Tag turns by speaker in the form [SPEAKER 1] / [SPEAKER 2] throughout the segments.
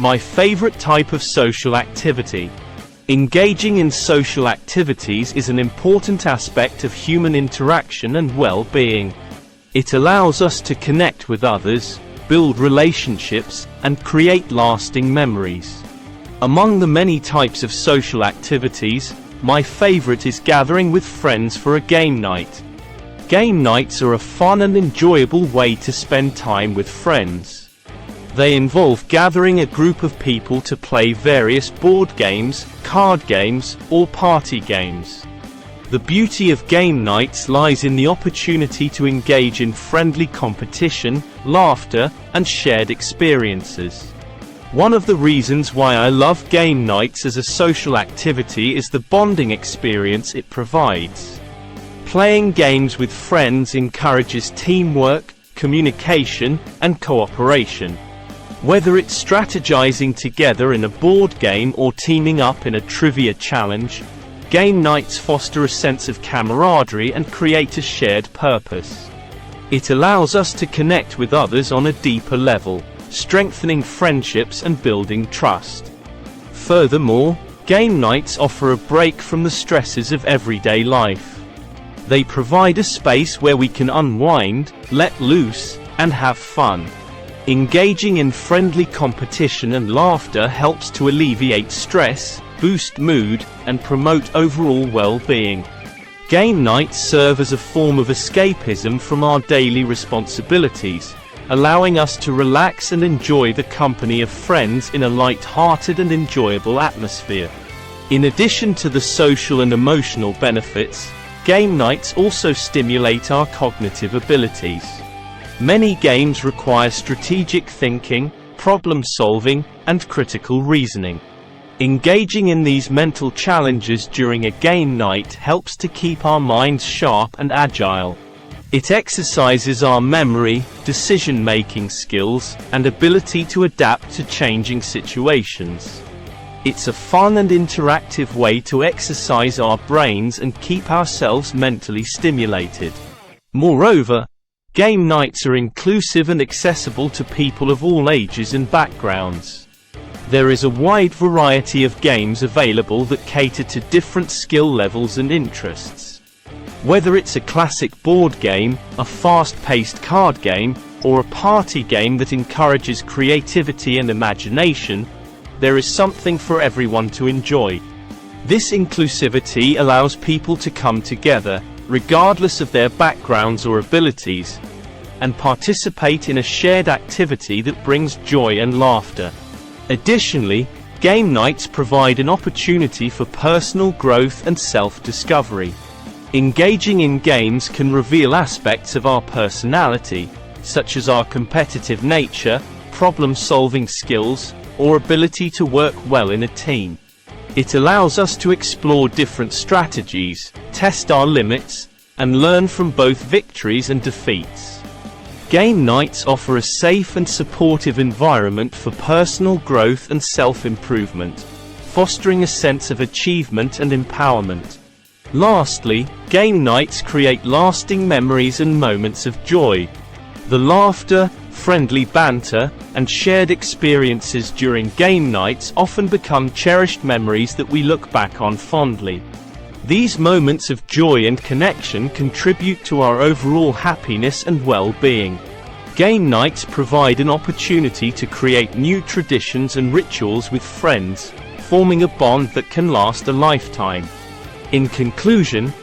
[SPEAKER 1] my favorite type of social activity. Engaging in social activities is an important aspect of human interaction and well-being. It allows us to connect with others, build relationships, and create lasting memories. Among the many types of social activities, my favorite is gathering with friends for a game night. Game nights are a fun and enjoyable way to spend time with friends. They involve gathering a group of people to play various board games, card games, or party games. The beauty of game nights lies in the opportunity to engage in friendly competition, laughter, and shared experiences. One of the reasons why I love game nights as a social activity is the bonding experience it provides. Playing games with friends encourages teamwork, communication, and cooperation. Whether it's strategizing together in a board game or teaming up in a trivia challenge, game nights foster a sense of camaraderie and create a shared purpose. It allows us to connect with others on a deeper level, strengthening friendships and building trust. Furthermore, game nights offer a break from the stresses of everyday life. They provide a space where we can unwind, let loose, and have fun. Engaging in friendly competition and laughter helps to alleviate stress, boost mood, and promote overall well-being. Game nights serve as a form of escapism from our daily responsibilities, allowing us to relax and enjoy the company of friends in a light-hearted and enjoyable atmosphere. In addition to the social and emotional benefits, game nights also stimulate our cognitive abilities. Many games require strategic thinking, problem-solving, and critical reasoning. Engaging in these mental challenges during a game night helps to keep our minds sharp and agile. It exercises our memory, decision-making skills, and ability to adapt to changing situations. It's a fun and interactive way to exercise our brains and keep ourselves mentally stimulated. Moreover, game nights are inclusive and accessible to people of all ages and backgrounds. There is a wide variety of games available that cater to different skill levels and interests. Whether it's a classic board game, a fast-paced card game, or a party game that encourages creativity and imagination, there is something for everyone to enjoy. This inclusivity allows people to come together, regardless of their backgrounds or abilities, and participate in a shared activity that brings joy and laughter. Additionally, game nights provide an opportunity for personal growth and self-discovery. Engaging in games can reveal aspects of our personality, such as our competitive nature, problem-solving skills, or ability to work well in a team. It allows us to explore different strategies, test our limits, and learn from both victories and defeats. Game nights offer a safe and supportive environment for personal growth and self-improvement, fostering a sense of achievement and empowerment. Lastly, game nights create lasting memories and moments of joy. The laughter, friendly banter, and shared experiences during game nights often become cherished memories that we look back on fondly. These moments of joy and connection contribute to our overall happiness and well-being. Game nights provide an opportunity to create new traditions and rituals with friends, forming a bond that can last a lifetime. In conclusion,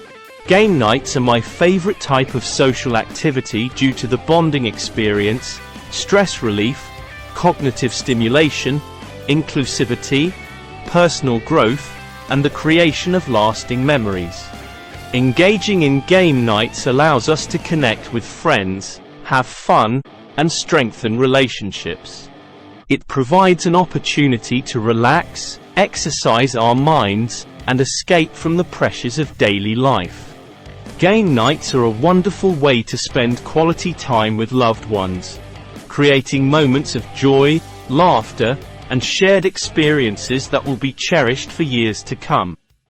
[SPEAKER 1] game nights are my favorite type of social activity due to the bonding experience, stress relief, cognitive stimulation, inclusivity, personal growth, and the creation of lasting memories. Engaging in game nights allows us to connect with friends, have fun, and strengthen relationships. It provides an opportunity to relax, exercise our minds, and escape from the pressures of daily life. Game nights are a wonderful way to spend quality time with loved ones, creating moments of joy, laughter, and shared experiences that will be cherished for years to come.